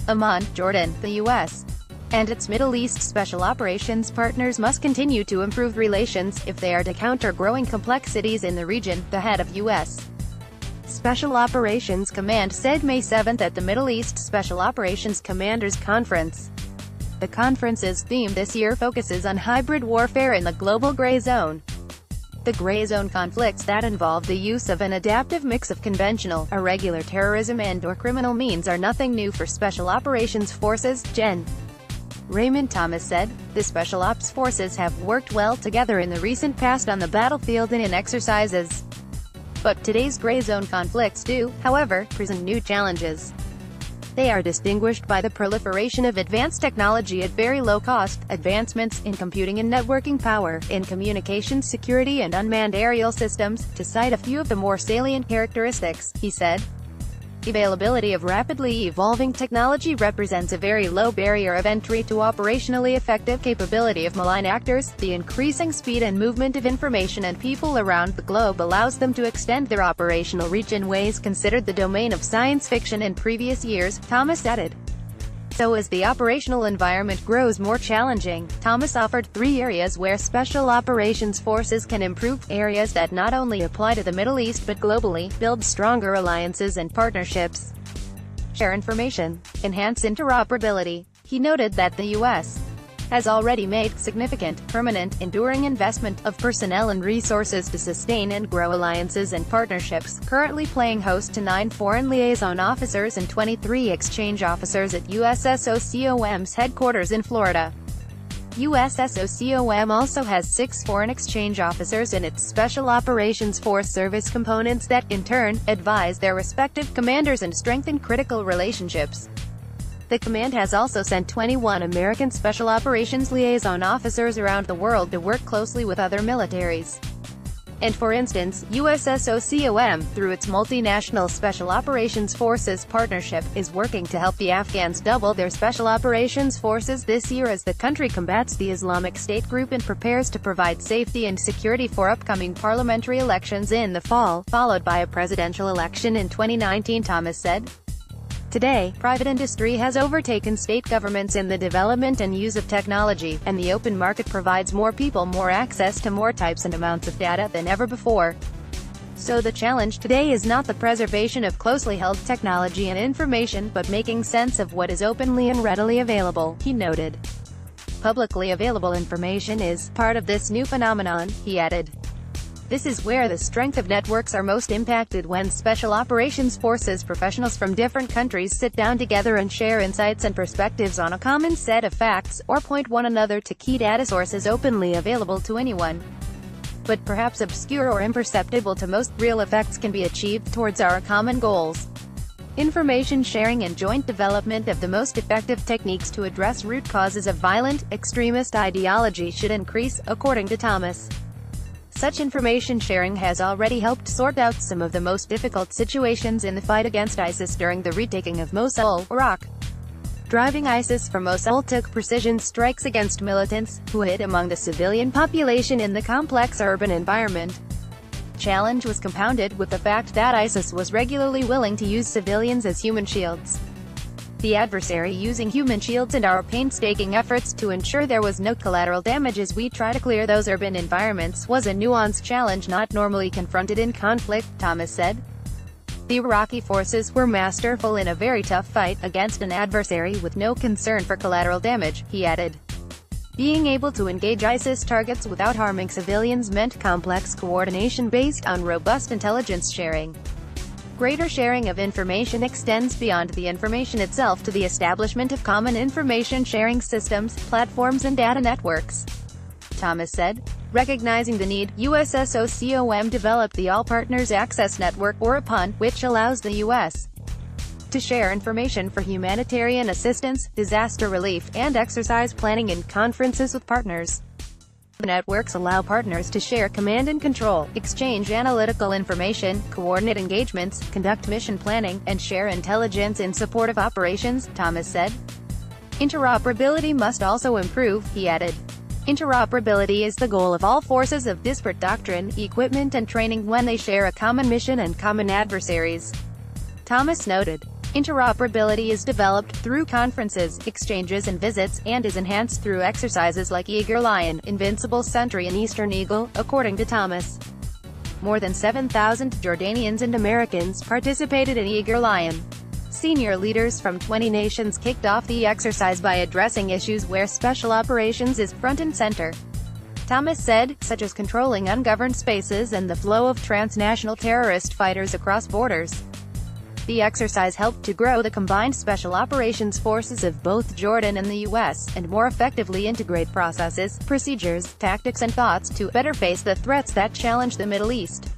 AMMAN, Jordan, the US, and its Middle East special operations partners must continue to improve relations if they are to counter growing complexities in the region, the head of U.S. Special Operations Command said May 7 at the Middle East Special Operations Commanders Conference. The conference's theme this year focuses on hybrid warfare in the global gray zone. The gray zone conflicts that involve the use of an adaptive mix of conventional, irregular terrorism and/or criminal means are nothing new for Special Operations Forces, Gen. Raymond Thomas said. The Special Ops Forces have worked well together in the recent past on the battlefield and in exercises. But today's gray zone conflicts do, however, present new challenges. They are distinguished by the proliferation of advanced technology at very low cost, advancements in computing and networking power, in communications security and unmanned aerial systems, to cite a few of the more salient characteristics, he said. Availability of rapidly evolving technology represents a very low barrier of entry to operationally effective capability of malign actors. The increasing speed and movement of information and people around the globe allows them to extend their operational reach in ways considered the domain of science fiction in previous years, Thomas added. So as the operational environment grows more challenging, Thomas offered 3 areas where Special Operations Forces can improve, areas that not only apply to the Middle East but globally, build stronger alliances and partnerships, share information, enhance interoperability. He noted that the U.S. has already made significant, permanent, enduring investment of personnel and resources to sustain and grow alliances and partnerships, currently playing host to 9 foreign liaison officers and 23 exchange officers at USSOCOM's headquarters in Florida. USSOCOM also has 6 foreign exchange officers in its Special Operations Force service components that, in turn, advise their respective commanders and strengthen critical relationships. The command has also sent 21 American Special Operations Liaison Officers around the world to work closely with other militaries. And for instance, USSOCOM, through its multinational Special Operations Forces partnership, is working to help the Afghans double their Special Operations Forces this year as the country combats the Islamic State group and prepares to provide safety and security for upcoming parliamentary elections in the fall, followed by a presidential election in 2019, Thomas said. Today, private industry has overtaken state governments in the development and use of technology, and the open market provides more people more access to more types and amounts of data than ever before. So the challenge today is not the preservation of closely held technology and information, but making sense of what is openly and readily available, he noted. Publicly available information is part of this new phenomenon, he added. This is where the strength of networks are most impacted when Special Operations Forces professionals from different countries sit down together and share insights and perspectives on a common set of facts, or point one another to key data sources openly available to anyone. But perhaps obscure or imperceptible to most, real effects can be achieved towards our common goals. Information sharing and joint development of the most effective techniques to address root causes of violent, extremist ideology should increase, according to Thomas. Such information sharing has already helped sort out some of the most difficult situations in the fight against ISIS during the retaking of Mosul, Iraq. Driving ISIS from Mosul took precision strikes against militants, who hid among the civilian population in the complex urban environment. Challenge was compounded with the fact that ISIS was regularly willing to use civilians as human shields. The adversary using human shields and our painstaking efforts to ensure there was no collateral damage as we try to clear those urban environments was a nuanced challenge not normally confronted in conflict, Thomas said. The Iraqi forces were masterful in a very tough fight against an adversary with no concern for collateral damage, he added. Being able to engage ISIS targets without harming civilians meant complex coordination based on robust intelligence sharing. Greater sharing of information extends beyond the information itself to the establishment of common information sharing systems, platforms and data networks, Thomas said. Recognizing the need, USSOCOM developed the All Partners Access Network, or APPAN, which allows the U.S. to share information for humanitarian assistance, disaster relief, and exercise planning in conferences with partners. The networks allow partners to share command and control, exchange analytical information, coordinate engagements, conduct mission planning, and share intelligence in support of operations, Thomas said. Interoperability must also improve, he added. Interoperability is the goal of all forces of disparate doctrine, equipment and training when they share a common mission and common adversaries, Thomas noted. Interoperability is developed through conferences, exchanges and visits, and is enhanced through exercises like Eager Lion, Invincible Sentry and Eastern Eagle, according to Thomas. More than 7,000 Jordanians and Americans participated in Eager Lion. Senior leaders from 20 nations kicked off the exercise by addressing issues where special operations is front and center. Thomas said, such as controlling ungoverned spaces and the flow of transnational terrorist fighters across borders. The exercise helped to grow the combined special operations forces of both Jordan and the US, and more effectively integrate processes, procedures, tactics and thoughts to better face the threats that challenge the Middle East.